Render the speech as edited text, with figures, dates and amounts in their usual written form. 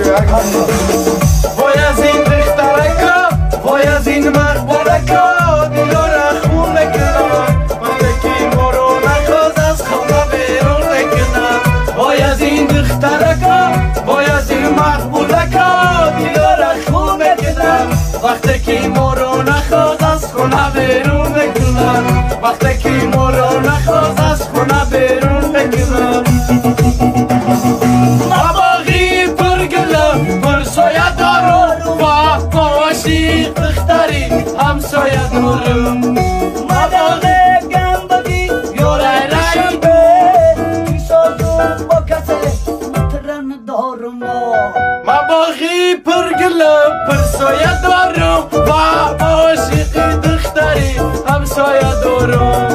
وای از این دخترکا وای از این مقبولکا دیدار خون نکنم وقتی که ما رو نخواست از خونه بیرون نکنم وای از این دخترکا وای از این مقبولکا دیدار خون نکنم وقتی که ما رو نخواست از خونه بیرون نکنم وقتی که ما رو نخواست از خونه بیرون نکنم همسایه دارم و باشی دختری همسایه دارم ما باغه گنبدی یاره رشنبه پیشازون با کسی مترن دارم ما باغی پرگله پرسایه دارم و باشی دختری همسایه دارم